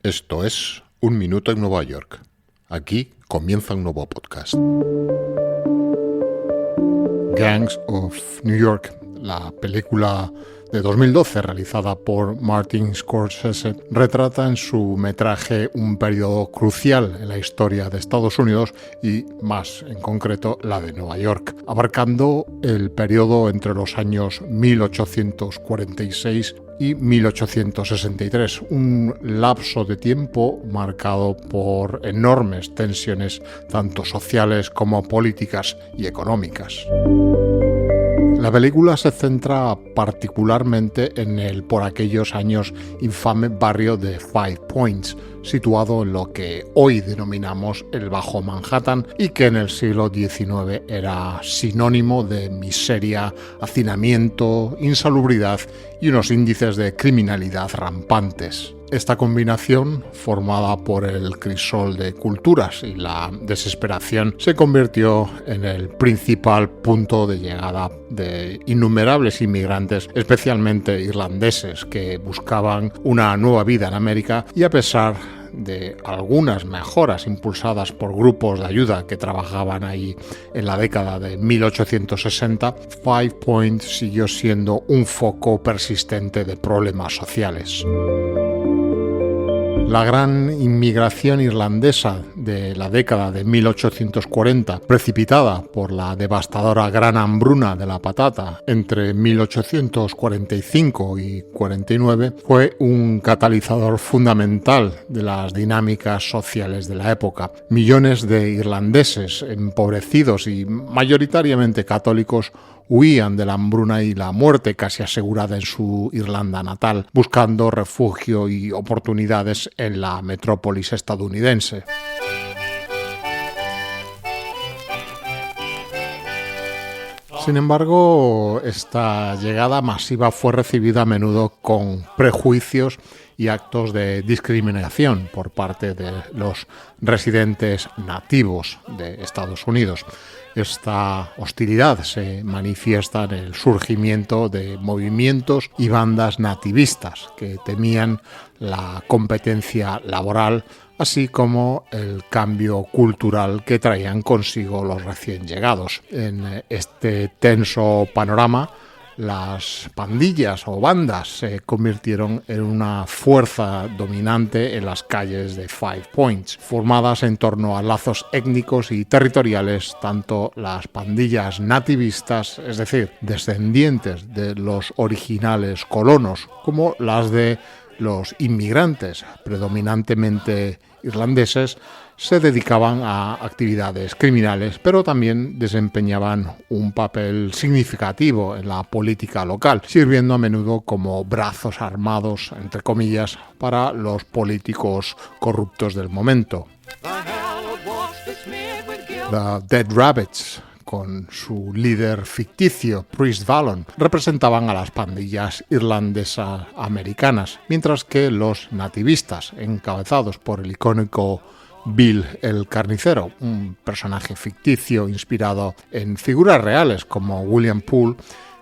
Esto es Un Minuto en Nueva York. Aquí comienza un nuevo podcast. Gangs of New York, la película de 2012 realizada por Martin Scorsese, retrata en su metraje un periodo crucial en la historia de Estados Unidos y, más en concreto, la de Nueva York, abarcando el periodo entre los años 1846 y 1863, un lapso de tiempo marcado por enormes tensiones tanto sociales como políticas y económicas. La película se centra particularmente en el por aquellos años infame barrio de Five Points, situado en lo que hoy denominamos el Bajo Manhattan y que en el siglo XIX era sinónimo de miseria, hacinamiento, insalubridad y unos índices de criminalidad rampantes. Esta combinación, formada por el crisol de culturas y la desesperación, se convirtió en el principal punto de llegada de innumerables inmigrantes, especialmente irlandeses, que buscaban una nueva vida en América y, a pesar de algunas mejoras impulsadas por grupos de ayuda que trabajaban ahí en la década de 1860, Five Points siguió siendo un foco persistente de problemas sociales. La gran inmigración irlandesa de la década de 1840, precipitada por la devastadora Gran Hambruna de la Patata entre 1845 y 49, fue un catalizador fundamental de las dinámicas sociales de la época. Millones de irlandeses empobrecidos y mayoritariamente católicos huían de la hambruna y la muerte casi asegurada en su Irlanda natal, buscando refugio y oportunidades en la metrópolis estadounidense. Sin embargo, esta llegada masiva fue recibida a menudo con prejuicios y actos de discriminación por parte de los residentes nativos de Estados Unidos. Esta hostilidad se manifiesta en el surgimiento de movimientos y bandas nativistas que temían la competencia laboral, así como el cambio cultural que traían consigo los recién llegados. En este tenso panorama, las pandillas o bandas se convirtieron en una fuerza dominante en las calles de Five Points, formadas en torno a lazos étnicos y territoriales, tanto las pandillas nativistas, es decir, descendientes de los originales colonos, como las de los inmigrantes, predominantemente irlandeses, se dedicaban a actividades criminales, pero también desempeñaban un papel significativo en la política local, sirviendo a menudo como brazos armados, entre comillas, para los políticos corruptos del momento. The Dead Rabbits, con su líder ficticio, Priest Vallon, representaban a las pandillas irlandesas americanas, mientras que los nativistas, encabezados por el icónico Bill el Carnicero, un personaje ficticio inspirado en figuras reales como William Poole,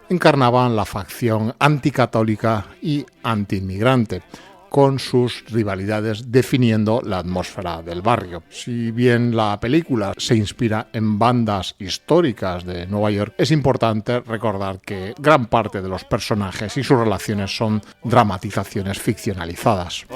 encarnaban la facción anticatólica y antiinmigrante, con sus rivalidades definiendo la atmósfera del barrio. Si bien la película se inspira en bandas históricas de Nueva York, es importante recordar que gran parte de los personajes y sus relaciones son dramatizaciones ficcionalizadas.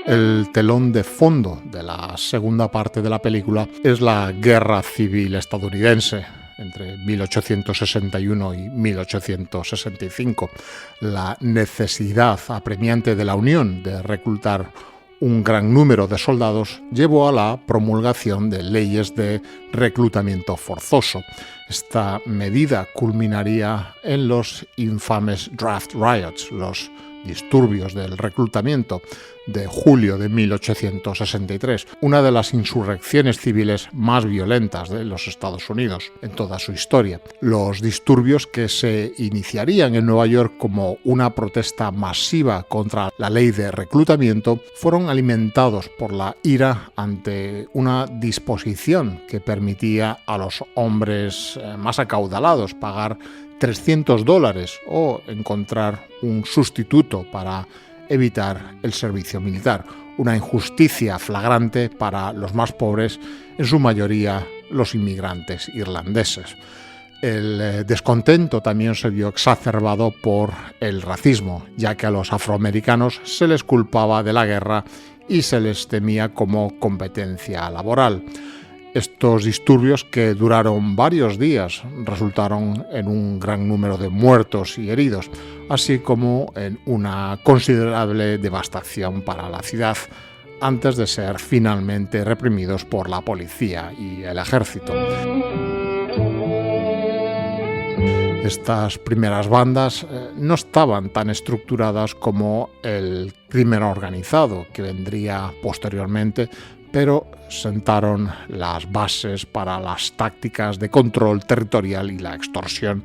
El telón de fondo de la segunda parte de la película es la Guerra Civil estadounidense entre 1861 y 1865, la necesidad apremiante de la Unión de reclutar un gran número de soldados llevó a la promulgación de leyes de reclutamiento forzoso. Esta medida culminaría en los infames draft riots, los disturbios del reclutamiento de julio de 1863, una de las insurrecciones civiles más violentas de los Estados Unidos en toda su historia. Los disturbios, que se iniciarían en Nueva York como una protesta masiva contra la ley de reclutamiento, fueron alimentados por la ira ante una disposición que permitía a los hombres más acaudalados pagar $300 o encontrar un sustituto para evitar el servicio militar, una injusticia flagrante para los más pobres, en su mayoría los inmigrantes irlandeses. El descontento también se vio exacerbado por el racismo, ya que a los afroamericanos se les culpaba de la guerra y se les temía como competencia laboral. Estos disturbios, que duraron varios días, resultaron en un gran número de muertos y heridos, así como en una considerable devastación para la ciudad, antes de ser finalmente reprimidos por la policía y el ejército. Estas primeras bandas no estaban tan estructuradas como el crimen organizado, que vendría posteriormente, pero sentaron las bases para las tácticas de control territorial y la extorsión,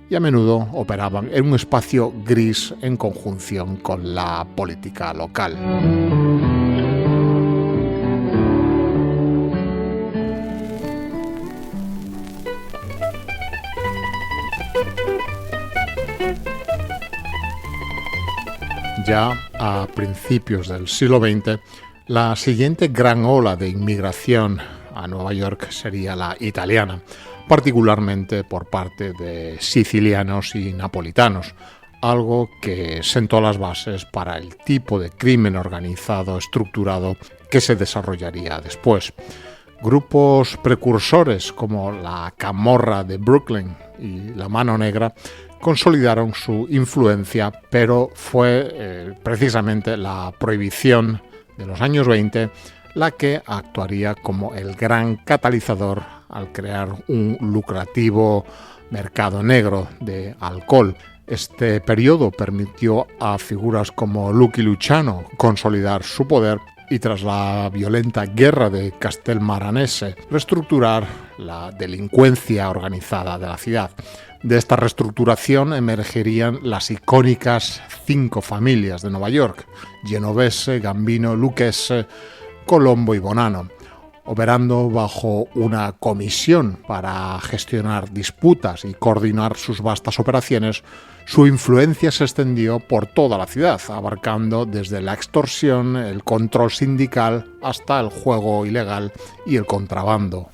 y a menudo operaban en un espacio gris en conjunción con la política local. Ya a principios del siglo XX, la siguiente gran ola de inmigración a Nueva York sería la italiana, particularmente por parte de sicilianos y napolitanos, algo que sentó las bases para el tipo de crimen organizado estructurado que se desarrollaría después. Grupos precursores como la Camorra de Brooklyn y la Mano Negra consolidaron su influencia, pero fue precisamente la prohibición de los años 20 la que actuaría como el gran catalizador al crear un lucrativo mercado negro de alcohol. Este periodo permitió a figuras como Lucky Luciano consolidar su poder y, tras la violenta guerra de Castelmaranese, reestructurar la delincuencia organizada de la ciudad. De esta reestructuración emergerían las icónicas 5 familias de Nueva York: Genovese, Gambino, Lucchese, Colombo y Bonanno. Operando bajo una comisión para gestionar disputas y coordinar sus vastas operaciones, su influencia se extendió por toda la ciudad, abarcando desde la extorsión, el control sindical, hasta el juego ilegal y el contrabando.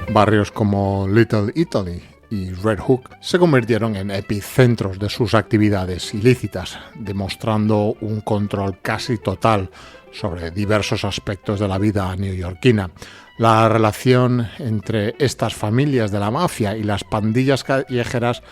Barrios como Little Italy y Red Hook se convirtieron en epicentros de sus actividades ilícitas, demostrando un control casi total sobre diversos aspectos de la vida neoyorquina. La relación entre estas familias de la mafia y las pandillas callejeras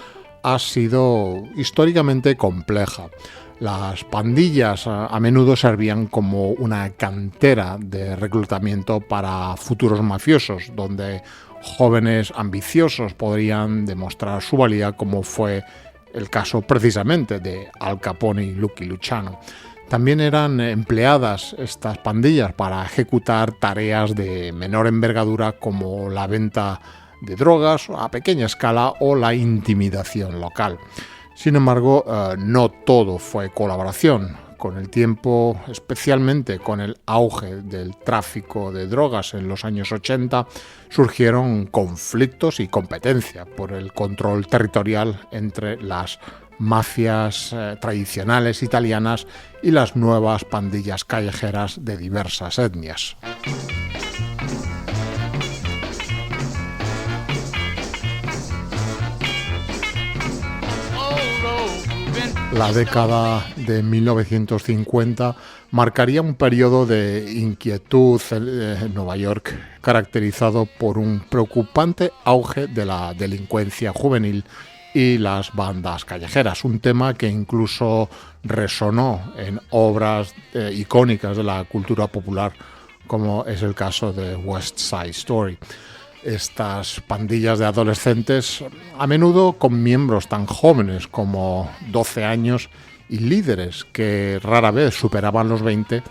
ha sido históricamente compleja. Las pandillas a menudo servían como una cantera de reclutamiento para futuros mafiosos, donde jóvenes ambiciosos podrían demostrar su valía, como fue el caso precisamente de Al Capone y Lucky Luciano. También eran empleadas estas pandillas para ejecutar tareas de menor envergadura, como la venta de drogas a pequeña escala o la intimidación local. Sin embargo, no todo fue colaboración. Con el tiempo, especialmente con el auge del tráfico de drogas en los años 80, surgieron conflictos y competencia por el control territorial entre las mafias tradicionales italianas y las nuevas pandillas callejeras de diversas etnias. La década de 1950 marcaría un periodo de inquietud en Nueva York, caracterizado por un preocupante auge de la delincuencia juvenil y las bandas callejeras, un tema que incluso resonó en obras icónicas de la cultura popular, como es el caso de West Side Story. Estas pandillas de adolescentes, a menudo con miembros tan jóvenes como 12 años y líderes que rara vez superaban los 20,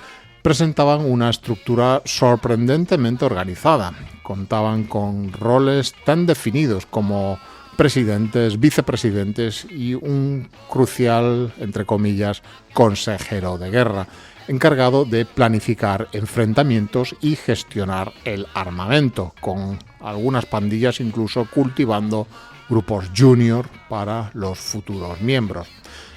presentaban una estructura sorprendentemente organizada. Contaban con roles tan definidos como presidentes, vicepresidentes y un crucial, entre comillas, consejero de guerra, encargado de planificar enfrentamientos y gestionar el armamento, con algunas pandillas incluso cultivando grupos junior para los futuros miembros.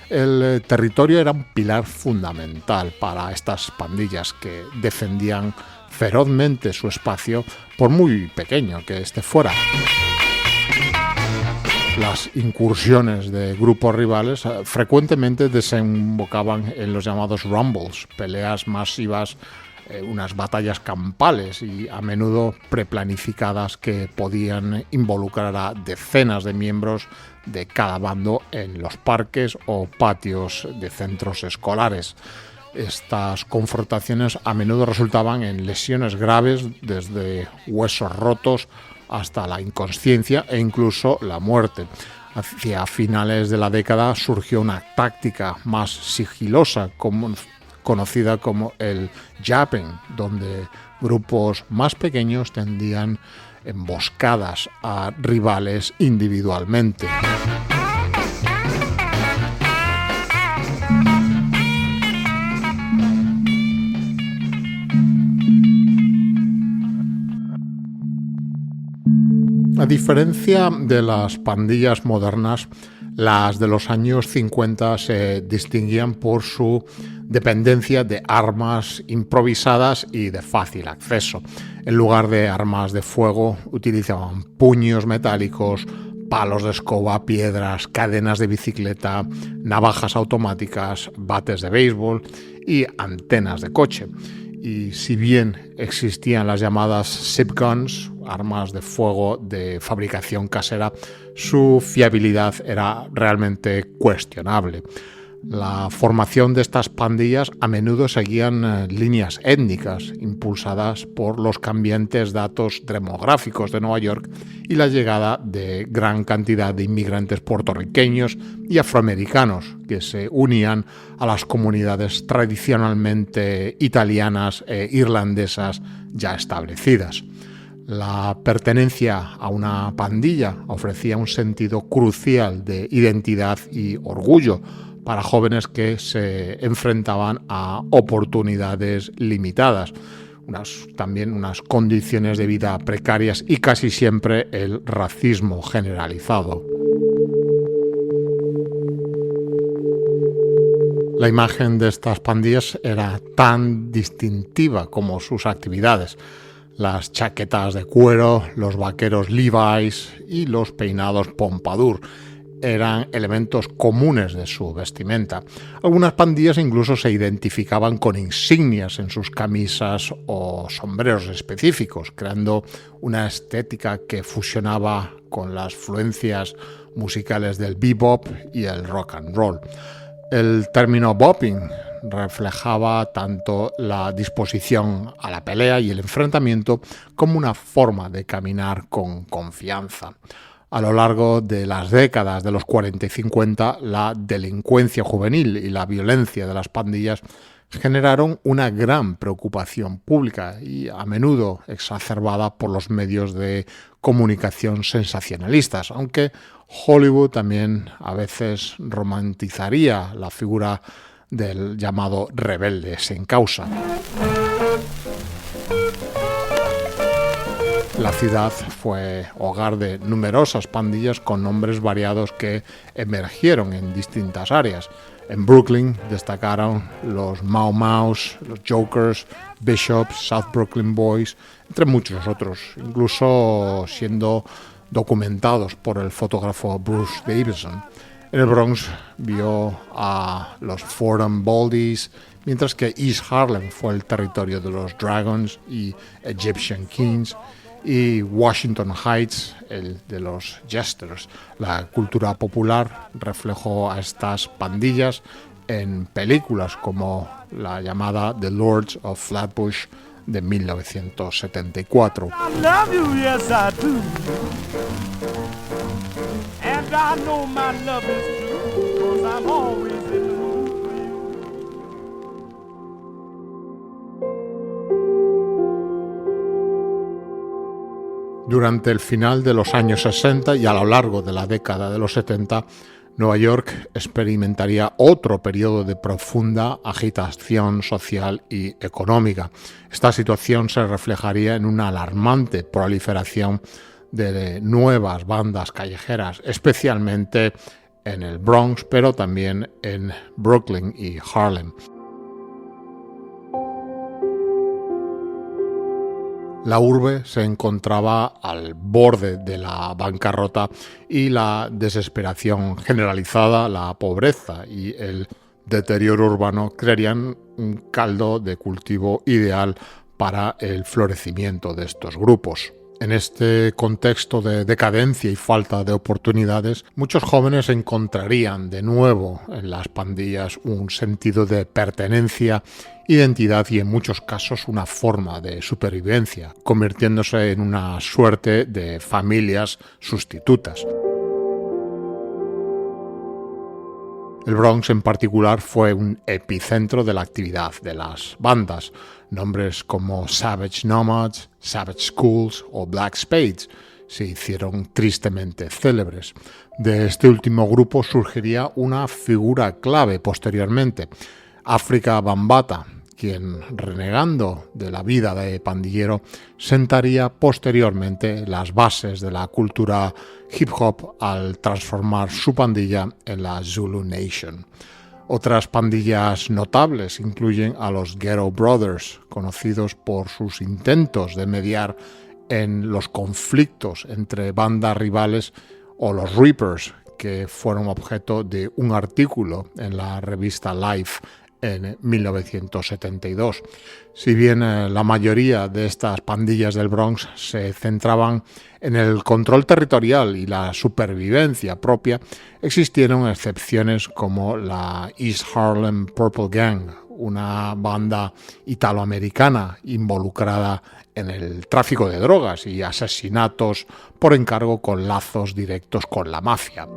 El territorio era un pilar fundamental para estas pandillas que defendían ferozmente su espacio, por muy pequeño que éste fuera. Las incursiones de grupos rivales frecuentemente desembocaban en los llamados rumbles, peleas masivas, unas batallas campales y a menudo preplanificadas que podían involucrar a decenas de miembros de cada bando en los parques o patios de centros escolares. Estas confrontaciones a menudo resultaban en lesiones graves, desde huesos rotos hasta la inconsciencia e incluso la muerte. Hacia finales de la década surgió una táctica más sigilosa conocida como el jabbing, donde grupos más pequeños tendían emboscadas a rivales individualmente. A diferencia de las pandillas modernas, las de los años 50 se distinguían por su dependencia de armas improvisadas y de fácil acceso. En lugar de armas de fuego, utilizaban puños metálicos, palos de escoba, piedras, cadenas de bicicleta, navajas automáticas, bates de béisbol y antenas de coche. Y si bien existían las llamadas zip guns, armas de fuego de fabricación casera, su fiabilidad era realmente cuestionable. La formación de estas pandillas a menudo seguían líneas étnicas impulsadas por los cambiantes datos demográficos de Nueva York y la llegada de gran cantidad de inmigrantes puertorriqueños y afroamericanos que se unían a las comunidades tradicionalmente italianas e irlandesas ya establecidas. La pertenencia a una pandilla ofrecía un sentido crucial de identidad y orgullo para jóvenes que se enfrentaban a oportunidades limitadas, también unas condiciones de vida precarias y casi siempre el racismo generalizado. La imagen de estas pandillas era tan distintiva como sus actividades. Las chaquetas de cuero, los vaqueros Levi's y los peinados pompadour eran elementos comunes de su vestimenta. Algunas pandillas incluso se identificaban con insignias en sus camisas o sombreros específicos, creando una estética que fusionaba con las influencias musicales del bebop y el rock and roll. El término bopping reflejaba tanto la disposición a la pelea y el enfrentamiento como una forma de caminar con confianza. A lo largo de las décadas de los 40 y 50, la delincuencia juvenil y la violencia de las pandillas generaron una gran preocupación pública y a menudo exacerbada por los medios de comunicación sensacionalistas, aunque Hollywood también a veces romantizaría la figura del llamado rebelde sin causa. La ciudad fue hogar de numerosas pandillas con nombres variados que emergieron en distintas áreas. En Brooklyn destacaron los Mau Maus, los Jokers, Bishops, South Brooklyn Boys, entre muchos otros, incluso siendo documentados por el fotógrafo Bruce Davison. En el Bronx vio a los Fordham Baldies, mientras que East Harlem fue el territorio de los Dragons y Egyptian Kings, y Washington Heights, el de los Jesters. La cultura popular reflejó a estas pandillas en películas como la llamada The Lords of Flatbush de 1974. Durante el final de los años 60 y a lo largo de la década de los 70, Nueva York experimentaría otro periodo de profunda agitación social y económica. Esta situación se reflejaría en una alarmante proliferación de nuevas bandas callejeras, especialmente en el Bronx, pero también en Brooklyn y Harlem. La urbe se encontraba al borde de la bancarrota y la desesperación generalizada, la pobreza y el deterioro urbano crearían un caldo de cultivo ideal para el florecimiento de estos grupos. En este contexto de decadencia y falta de oportunidades, muchos jóvenes encontrarían de nuevo en las pandillas un sentido de pertenencia, identidad y en muchos casos una forma de supervivencia, convirtiéndose en una suerte de familias sustitutas. El Bronx en particular fue un epicentro de la actividad de las bandas. Nombres como Savage Nomads, Savage Schools o Black Spades se hicieron tristemente célebres. De este último grupo surgiría una figura clave posteriormente, Afrika Bambaataa, quien, renegando de la vida de pandillero, sentaría posteriormente las bases de la cultura hip hop al transformar su pandilla en la Zulu Nation. Otras pandillas notables incluyen a los Ghetto Brothers, conocidos por sus intentos de mediar en los conflictos entre bandas rivales, o los Reapers, que fueron objeto de un artículo en la revista Life en 1972. Si bien la mayoría de estas pandillas del Bronx se centraban en el control territorial y la supervivencia propia, existieron excepciones como la East Harlem Purple Gang, una banda italoamericana involucrada en el tráfico de drogas y asesinatos por encargo con lazos directos con la mafia.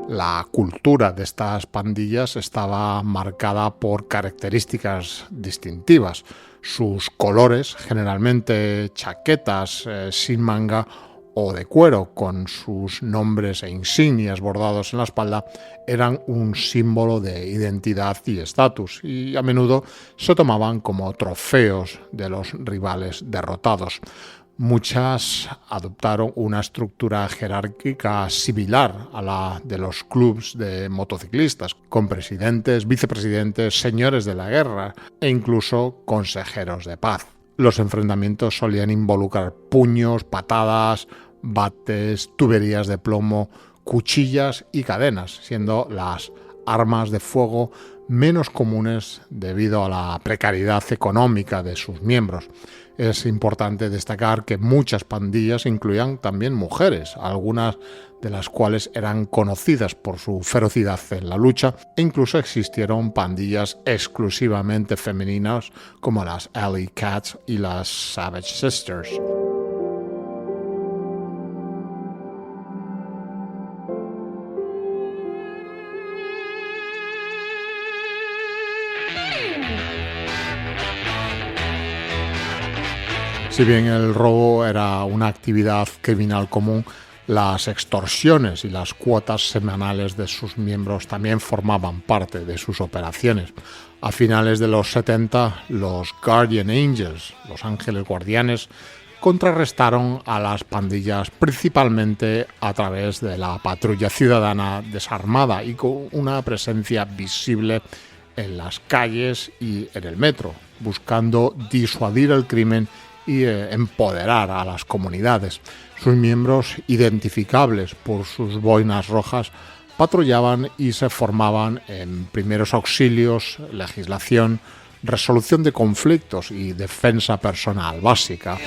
La cultura de estas pandillas estaba marcada por características distintivas. Sus colores, generalmente chaquetas sin manga o de cuero, con sus nombres e insignias bordados en la espalda, eran un símbolo de identidad y estatus, y a menudo se tomaban como trofeos de los rivales derrotados. Muchas adoptaron una estructura jerárquica similar a la de los clubs de motociclistas, con presidentes, vicepresidentes, señores de la guerra e incluso consejeros de paz. Los enfrentamientos solían involucrar puños, patadas, bates, tuberías de plomo, cuchillas y cadenas, siendo las armas de fuego menos comunes debido a la precariedad económica de sus miembros. Es importante destacar que muchas pandillas incluían también mujeres, algunas de las cuales eran conocidas por su ferocidad en la lucha, e incluso existieron pandillas exclusivamente femeninas como las Alley Cats y las Savage Sisters. Si bien el robo era una actividad criminal común, las extorsiones y las cuotas semanales de sus miembros también formaban parte de sus operaciones. A finales de los 70, los Guardian Angels, los ángeles guardianes, contrarrestaron a las pandillas principalmente a través de la patrulla ciudadana desarmada y con una presencia visible en las calles y en el metro, buscando disuadir el crimen y empoderar a las comunidades. Sus miembros, identificables por sus boinas rojas, patrullaban y se formaban en primeros auxilios, legislación, resolución de conflictos y defensa personal básica.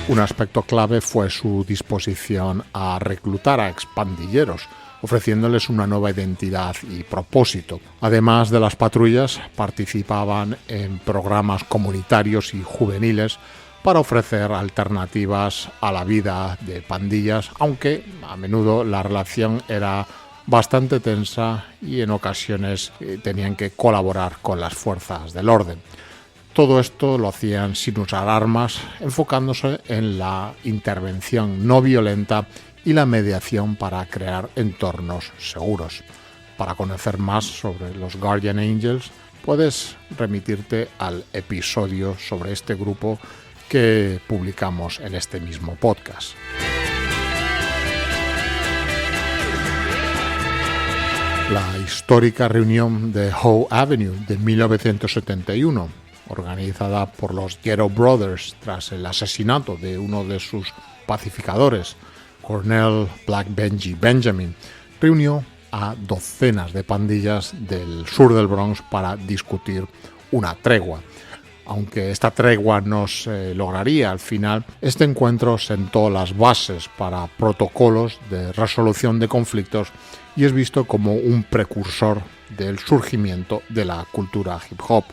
Un aspecto clave fue su disposición a reclutar a expandilleros, ofreciéndoles una nueva identidad y propósito. Además de las patrullas, participaban en programas comunitarios y juveniles para ofrecer alternativas a la vida de pandillas, aunque a menudo la relación era bastante tensa y en ocasiones tenían que colaborar con las fuerzas del orden. Todo esto lo hacían sin usar armas, enfocándose en la intervención no violenta y la mediación para crear entornos seguros. Para conocer más sobre los Guardian Angels, puedes remitirte al episodio sobre este grupo que publicamos en este mismo podcast. La histórica reunión de Howe Avenue de 1971, organizada por los Ghetto Brothers tras el asesinato de uno de sus pacificadores, Cornell Black Benji Benjamin, reunió a docenas de pandillas del sur del Bronx para discutir una tregua. Aunque esta tregua no se lograría al final, este encuentro sentó las bases para protocolos de resolución de conflictos y es visto como un precursor del surgimiento de la cultura hip hop.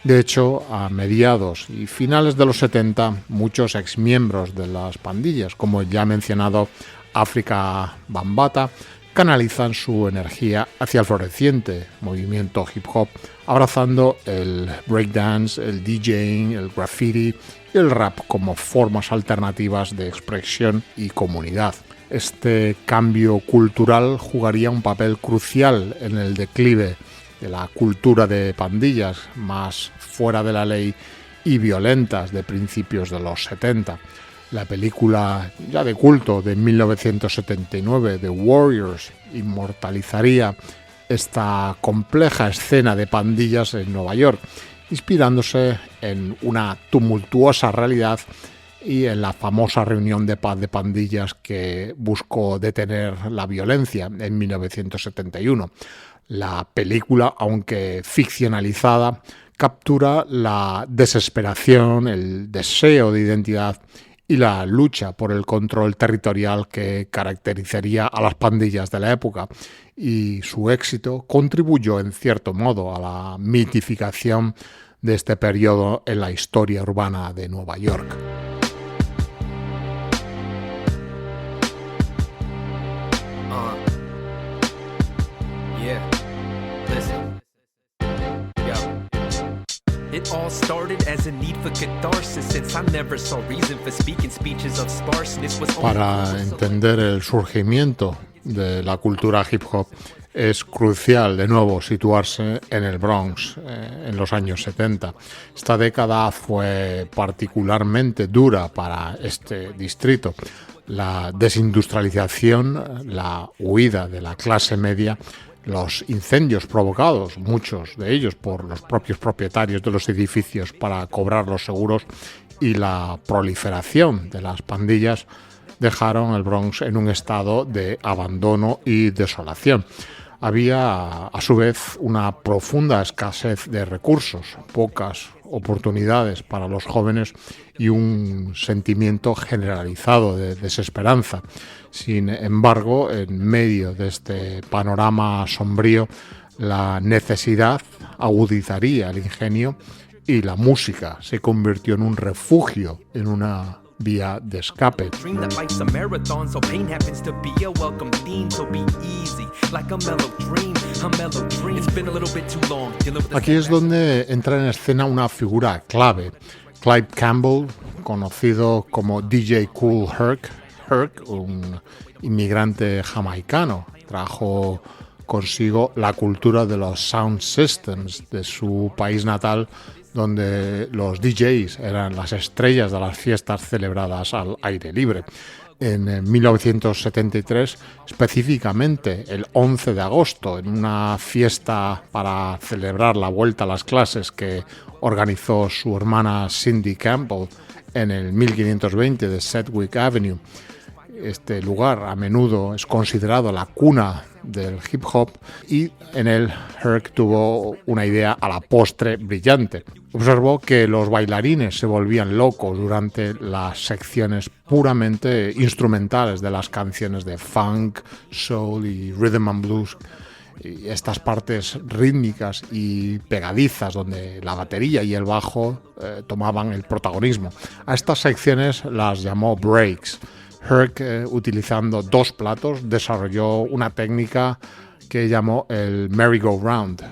De hecho, a mediados y finales de los 70, muchos exmiembros de las pandillas, como ya he mencionado Afrika Bambaataa, canalizan su energía hacia el floreciente movimiento hip hop, abrazando el breakdance, el DJing, el graffiti y el rap como formas alternativas de expresión y comunidad. Este cambio cultural jugaría un papel crucial en el declive de la cultura de pandillas más fuera de la ley y violentas de principios de los 70. La película ya de culto de 1979, The Warriors, inmortalizaría esta compleja escena de pandillas en Nueva York, inspirándose en una tumultuosa realidad y en la famosa reunión de paz de pandillas que buscó detener la violencia en 1971. La película, aunque ficcionalizada, captura la desesperación, el deseo de identidad y la lucha por el control territorial que caracterizaría a las pandillas de la época, y su éxito contribuyó en cierto modo a la mitificación de este periodo en la historia urbana de Nueva York. It all started as a need for catharsis, since I never saw reason for speaking speeches of sparseness. Para entender el surgimiento de la cultura hip hop es crucial de nuevo situarse en el Bronx en los años 70. Esta década fue particularmente dura para este distrito. La desindustrialización, la huida de la clase media, los incendios provocados, muchos de ellos por los propios propietarios de los edificios para cobrar los seguros, y la proliferación de las pandillas dejaron el Bronx en un estado de abandono y desolación. Había, a su vez, una profunda escasez de recursos, pocas oportunidades para los jóvenes y un sentimiento generalizado de desesperanza. Sin embargo, en medio de este panorama sombrío, la necesidad agudizaría el ingenio y la música se convirtió en un refugio, en una vía de escape. Aquí es donde entra en escena una figura clave, Clyde Campbell, conocido como DJ Kool Herc, un inmigrante jamaicano. Trajo consigo la cultura de los sound systems de su país natal, donde los DJs eran las estrellas de las fiestas celebradas al aire libre. En 1973, específicamente el 11 de agosto, en una fiesta para celebrar la vuelta a las clases que organizó su hermana Cindy Campbell en el 1520 de Sedgwick Avenue. Este lugar a menudo es considerado la cuna del hip hop, y en él Herc tuvo una idea a la postre brillante. Observó que los bailarines se volvían locos durante las secciones puramente instrumentales de las canciones de funk, soul y rhythm and blues. Y estas partes rítmicas y pegadizas donde la batería y el bajo tomaban el protagonismo. A estas secciones las llamó breaks. Herc, utilizando 2 platos, desarrolló una técnica que llamó el merry-go-round,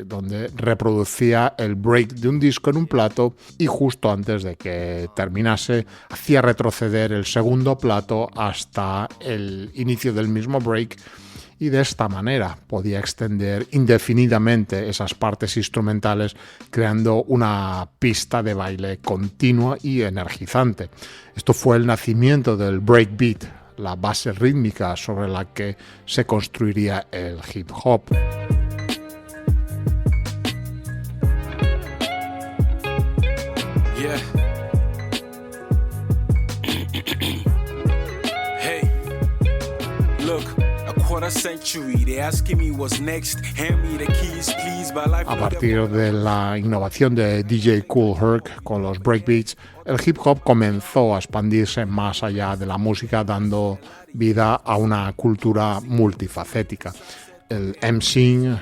donde reproducía el break de un disco en un plato y justo antes de que terminase hacía retroceder el segundo plato hasta el inicio del mismo break, y de esta manera podía extender indefinidamente esas partes instrumentales, creando una pista de baile continua y energizante. Esto fue el nacimiento del breakbeat, la base rítmica sobre la que se construiría el hip hop. Yeah. Hey, look. A partir de la innovación de DJ Kool Herc con los breakbeats, el hip hop comenzó a expandirse más allá de la música, dando vida a una cultura multifacética. El MCing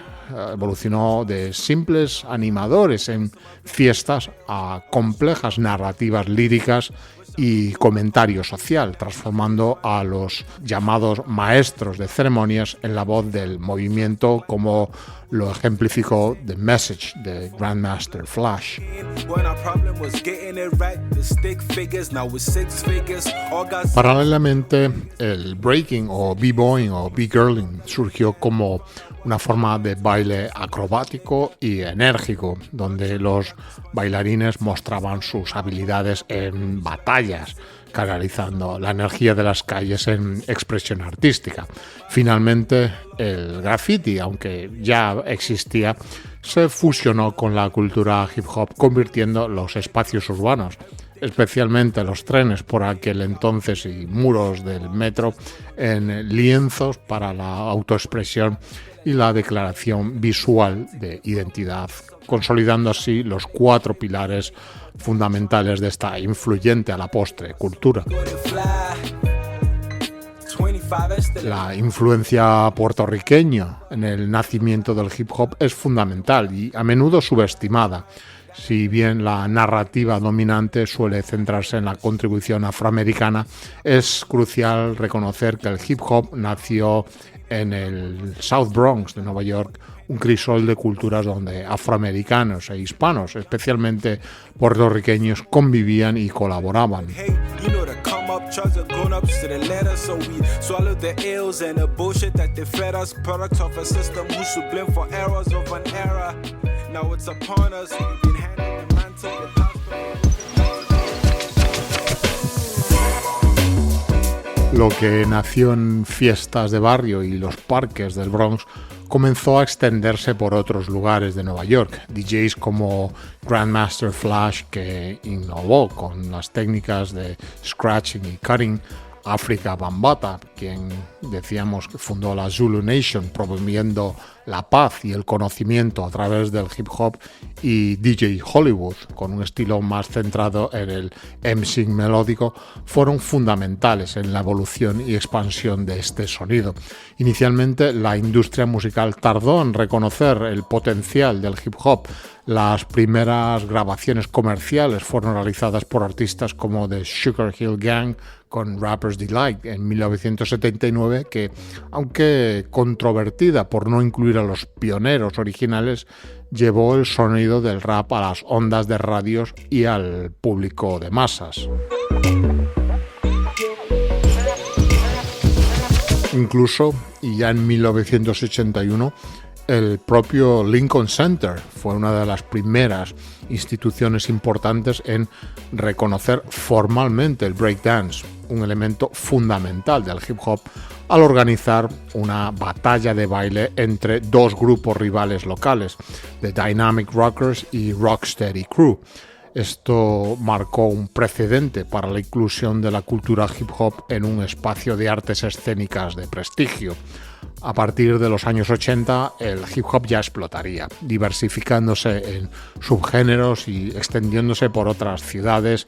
evolucionó de simples animadores en fiestas a complejas narrativas líricas y comentario social, transformando a los llamados maestros de ceremonias en la voz del movimiento, como lo ejemplificó The Message de Grandmaster Flash. Paralelamente, el breaking o b-boying o b-girling surgió como una forma de baile acrobático y enérgico, donde los bailarines mostraban sus habilidades en batallas, canalizando la energía de las calles en expresión artística. Finalmente, el graffiti, aunque ya existía, se fusionó con la cultura hip hop, convirtiendo los espacios urbanos, especialmente los trenes por aquel entonces y muros del metro, en lienzos para la autoexpresión y la declaración visual de identidad, consolidando así los 4 pilares fundamentales de esta influyente a la postre cultura. La influencia puertorriqueña en el nacimiento del hip hop es fundamental y a menudo subestimada. Si bien la narrativa dominante suele centrarse en la contribución afroamericana, es crucial reconocer que el hip hop nació en el South Bronx de Nueva York, un crisol de culturas donde afroamericanos e hispanos, especialmente puertorriqueños, convivían y colaboraban. Lo que nació en fiestas de barrio y los parques del Bronx comenzó a extenderse por otros lugares de Nueva York. DJs como Grandmaster Flash, que innovó con las técnicas de scratching y cutting, Afrika Bambaataa, quien decíamos que fundó la Zulu Nation, promoviendo la paz y el conocimiento a través del hip hop, y DJ Hollywood, con un estilo más centrado en el MCing melódico, fueron fundamentales en la evolución y expansión de este sonido. Inicialmente, la industria musical tardó en reconocer el potencial del hip hop. Las primeras grabaciones comerciales fueron realizadas por artistas como The Sugar Hill Gang con Rapper's Delight en 1979, que, aunque controvertida por no incluir a los pioneros originales, llevó el sonido del rap a las ondas de radios y al público de masas. Incluso, y ya en 1981, el propio Lincoln Center fue una de las primeras instituciones importantes en reconocer formalmente el breakdance, un elemento fundamental del hip hop, al organizar una batalla de baile entre 2 grupos rivales locales, The Dynamic Rockers y Rocksteady Crew. Esto marcó un precedente para la inclusión de la cultura hip hop en un espacio de artes escénicas de prestigio. A partir de los años 80, el hip hop ya explotaría, diversificándose en subgéneros y extendiéndose por otras ciudades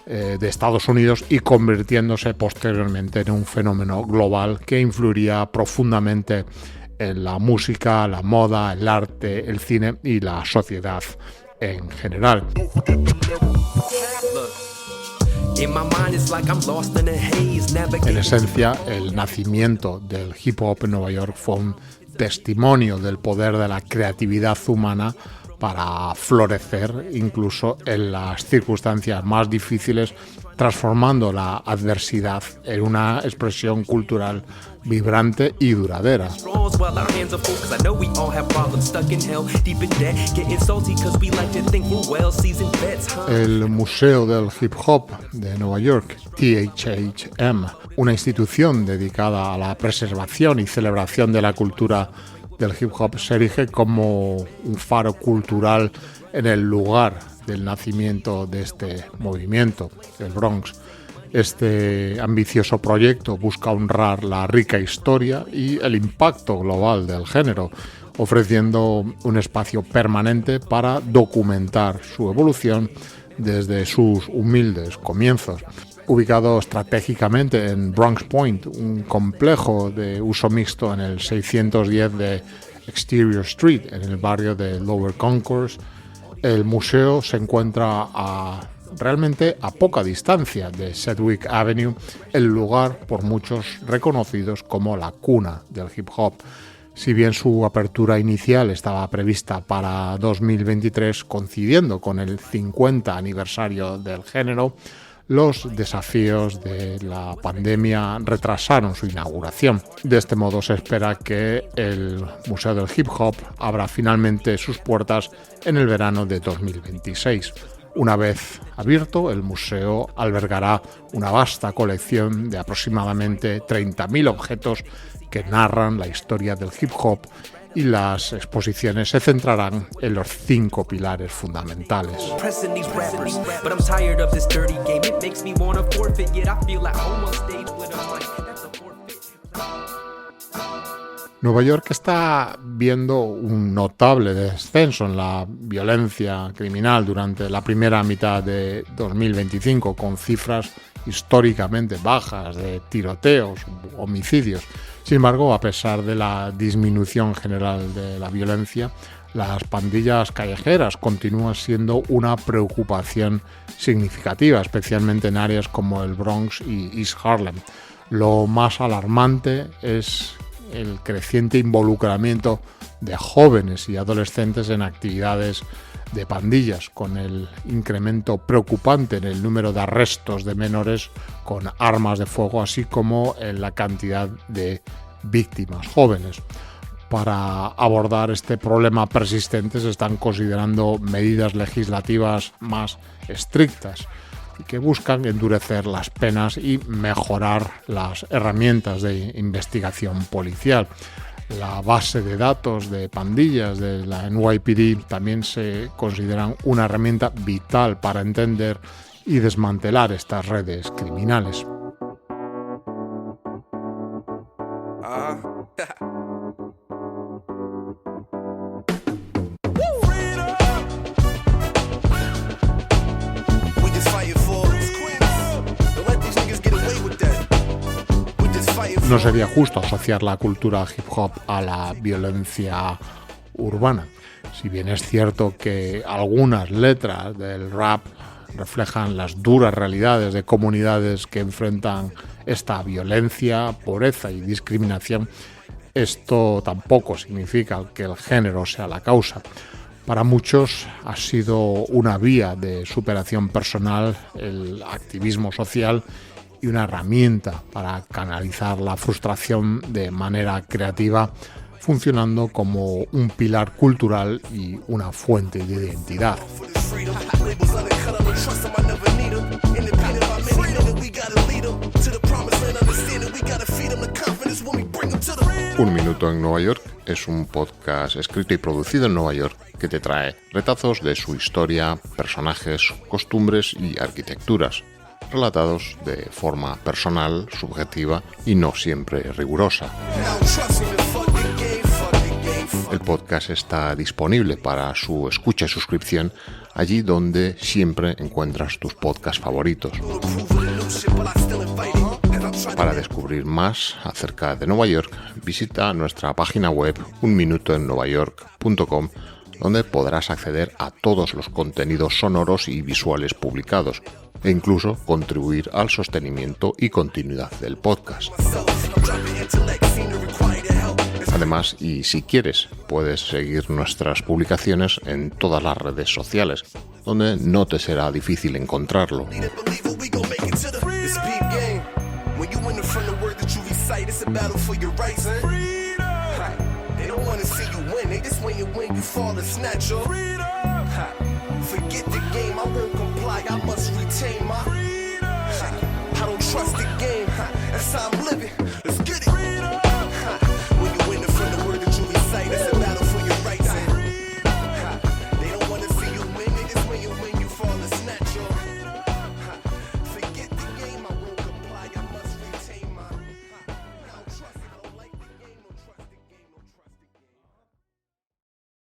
de Estados Unidos y convirtiéndose posteriormente en un fenómeno global que influiría profundamente en la música, la moda, el arte, el cine y la sociedad en general. En esencia, el nacimiento del hip hop en Nueva York fue un testimonio del poder de la creatividad humana para florecer incluso en las circunstancias más difíciles, transformando la adversidad en una expresión cultural vibrante y duradera. El Museo del Hip Hop de Nueva York, THHM, una institución dedicada a la preservación y celebración de la cultura del hip hop, se erige como un faro cultural en el lugar del nacimiento de este movimiento, el Bronx. Este ambicioso proyecto busca honrar la rica historia y el impacto global del género, ofreciendo un espacio permanente para documentar su evolución desde sus humildes comienzos. Ubicado estratégicamente en Bronx Point, un complejo de uso mixto en el 610 de Exterior Street, en el barrio de Lower Concourse, el museo se encuentra realmente a poca distancia de Sedgwick Avenue, el lugar por muchos reconocidos como la cuna del hip hop. Si bien su apertura inicial estaba prevista para 2023, coincidiendo con el 50 aniversario del género, los desafíos de la pandemia retrasaron su inauguración. De este modo se espera que el Museo del Hip Hop abra finalmente sus puertas en el verano de 2026. Una vez abierto, el museo albergará una vasta colección de aproximadamente 30.000 objetos que narran la historia del hip hop, y las exposiciones se centrarán en los 5 pilares fundamentales. Nueva York está viendo un notable descenso en la violencia criminal durante la primera mitad de 2025, con cifras históricamente bajas de tiroteos, homicidios. Sin embargo, a pesar de la disminución general de la violencia, las pandillas callejeras continúan siendo una preocupación significativa, especialmente en áreas como el Bronx y East Harlem. Lo más alarmante es el creciente involucramiento de jóvenes y adolescentes en actividades de pandillas, con el incremento preocupante en el número de arrestos de menores con armas de fuego, así como en la cantidad de víctimas jóvenes. Para abordar este problema persistente se están considerando medidas legislativas más estrictas y que buscan endurecer las penas y mejorar las herramientas de investigación policial. La base de datos de pandillas de la NYPD también se consideran una herramienta vital para entender y desmantelar estas redes criminales. No sería justo asociar la cultura hip hop a la violencia urbana. Si bien es cierto que algunas letras del rap reflejan las duras realidades de comunidades que enfrentan esta violencia, pobreza y discriminación, esto tampoco significa que el género sea la causa. Para muchos ha sido una vía de superación personal, el activismo social, y una herramienta para canalizar la frustración de manera creativa, funcionando como un pilar cultural y una fuente de identidad. Un Minuto en Nueva York es un podcast escrito y producido en Nueva York que te trae retazos de su historia, personajes, costumbres y arquitecturas. relatados de forma personal, subjetiva y no siempre rigurosa. El podcast está disponible para su escucha y suscripción allí donde siempre encuentras tus podcasts favoritos. Para descubrir más acerca de Nueva York, visita nuestra página web unminutoennuevayork.com, donde podrás acceder a todos los contenidos sonoros y visuales publicados e incluso contribuir al sostenimiento y continuidad del podcast. Además, y si quieres, puedes seguir nuestras publicaciones en todas las redes sociales, donde no te será difícil encontrarlo. Forget the game, I won't comply, I must retain